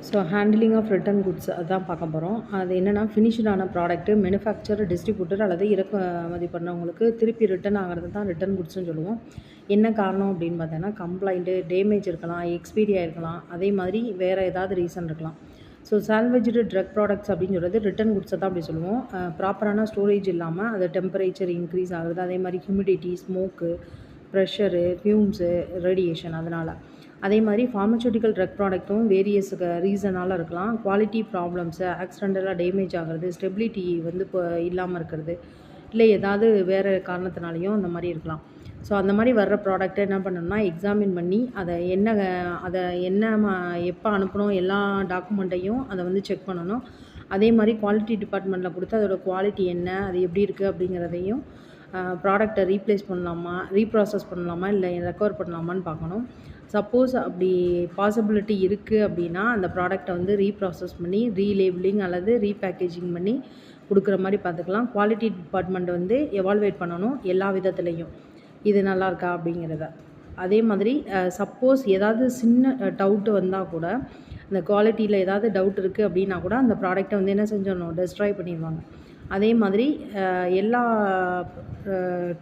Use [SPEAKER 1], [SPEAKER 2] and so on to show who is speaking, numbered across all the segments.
[SPEAKER 1] So handling of return goods அதுதான் பார்க்க போகிறோம். அது என்னென்னா ஃபினிஷ்டான ப்ராடக்ட்டு மேனுஃபேக்சர், டிஸ்ட்ரிபியூட்டர் அல்லது இறக்குமதி பண்ணவங்களுக்கு திருப்பி ரிட்டர்ன் ஆகிறது தான் ரிட்டர்ன் குட்ஸ்னு சொல்லுவோம். என்ன காரணம் அப்படின்னு பார்த்தோன்னா கம்ப்ளைண்ட்டு, டேமேஜ் இருக்கலாம், எக்ஸ்பீரி ஆகிருக்கலாம், அதே மாதிரி வேறு ஏதாவது ரீசன் இருக்கலாம். ஸோ சால்வேஜ்டு ட்ரக் ப்ராடக்ட்ஸ் அப்படின்னு சொல்கிறது ரிட்டர்ன் குட்ஸை தான் அப்படி சொல்லுவோம். ப்ராப்பரான ஸ்டோரேஜ் இல்லாமல் அது டெம்பரேச்சர் இன்க்ரீஸ் ஆகுது, அதே மாதிரி ஹியூமிடிட்டி, ஸ்மோக்கு, ப்ரெஷரு, ஃபியூம்ஸு, ரேடியேஷன் அதனால். அதே மாதிரி ஃபார்மசூட்டிக்கல் ட்ரக் ப்ராடக்ட்டும் வேரியஸ் ரீசனால் இருக்கலாம். குவாலிட்டி ப்ராப்ளம்ஸு, ஆக்சிடென்டலாக டேமேஜ் ஆகிறது, ஸ்டெபிலிட்டி வந்து இப்போ இல்லாமல் இருக்கிறது, இல்லை ஏதாவது வேறு காரணத்தினாலையும் அந்த மாதிரி இருக்கலாம். ஸோ அந்த மாதிரி வர்ற ப்ராடக்ட்டை என்ன பண்ணணும்னா எக்ஸாமின் பண்ணி அதை எப்போ அனுப்பணும் எல்லா டாக்குமெண்ட்டையும் அதை வந்து செக் பண்ணணும். அதே மாதிரி குவாலிட்டி டிபார்ட்மெண்ட்டில் கொடுத்து அதோட குவாலிட்டி என்ன, அது எப்படி இருக்குது அப்படிங்கிறதையும் ப்ராடக்டை ரீப்ளேஸ் பண்ணலாமா, ரீப்ராசஸ் பண்ணலாமா, இல்லை ரெக்கவர் பண்ணலாமான்னு பார்க்கணும். சப்போஸ் அப்படி பாசிபிலிட்டி இருக்குது அப்படின்னா அந்த ப்ராடக்டை வந்து ரீப்ராசஸ் பண்ணி ரீலேபிளிங் அல்லது ரீபேக்கேஜிங் பண்ணி கொடுக்குற மாதிரி பார்த்துக்கலாம். குவாலிட்டி டிபார்ட்மெண்ட் வந்து எவால்வேட் பண்ணணும் எல்லா விதத்துலேயும், இது நல்லா இருக்கா அப்படிங்கிறத. அதே மாதிரி சப்போஸ் ஏதாவது சின்ன டவுட்டு வந்தால் கூட, அந்த குவாலிட்டியில் ஏதாவது டவுட் இருக்குது அப்படின்னா கூட அந்த ப்ராடக்டை வந்து என்ன செஞ்சிடணும், டெஸ்ட்ராய் பண்ணிடுவாங்க. அதே மாதிரி எல்லா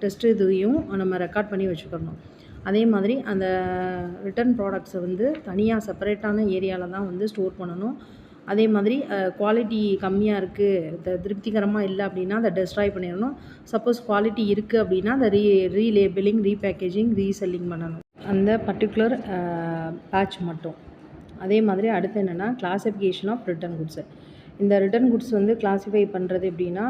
[SPEAKER 1] டெஸ்ட் இதையும் நம்ம ரெக்கார்ட் பண்ணி வச்சுக்கணும். அதே மாதிரி அந்த ரிட்டர்ன் ப்ராடக்ட்ஸை வந்து தனியாக செப்பரேட்டான ஏரியாவில் தான் வந்து ஸ்டோர் பண்ணணும். அதே மாதிரி குவாலிட்டி கம்மியாக இருக்குது, திருப்திகரமாக இல்லை அப்படின்னா அதை டெஸ்ட்ராய் பண்ணிடணும். சப்போஸ் குவாலிட்டி இருக்குது அப்படின்னா அதை ரீலேபிளிங், ரீபேக்கேஜிங், ரீசெல்லிங் பண்ணணும் அந்த பர்டிகுலர் பேட்ச் மட்டும். அதே மாதிரி அடுத்து என்னென்னா கிளாசிஃபிகேஷன் ஆஃப் ரிட்டர்ன் குட்ஸு. இந்த ரிட்டர்ன் குட்ஸ் வந்து கிளாஸிஃபை பண்ணுறது எப்படின்னா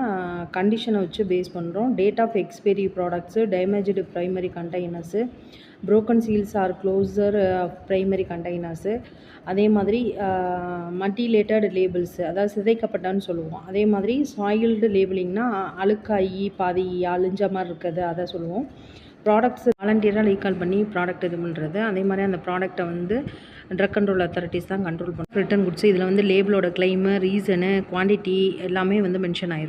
[SPEAKER 1] கண்டிஷனை வச்சு பேஸ் பண்ணுறோம். Date of expiry products, damaged primary containers, broken seals or closure primary containers, அதே மாதிரி மல்டிலேட்டட் லேபிள்ஸு, அதாவது சிதைக்கப்பட்டான்னு சொல்லுவோம். அதே மாதிரி சாயில்டு லேபிளிங்னால் அழுக்காகி பாதி அழிஞ்ச மாதிரி இருக்கிறது அதை சொல்லுவோம். ப்ராடக்ட்ஸ் வாலண்டியராக ரீகால் பண்ணி ப்ராடக்ட் இது பண்ணுறது. அதே மாதிரி அந்த ப்ராடக்ட்டை வந்து ட்ரக் கண்ட்ரோல் அத்தாரிட்டிஸ் தான் கண்ட்ரோல் பண்ணும். ரிட்டர்ன் குட்ஸ் இதில் வந்து லேபிளோட கிளைமு, ரீசனு, குவான்டிட்டி எல்லாமே வந்து மென்ஷன் ஆயிடும்.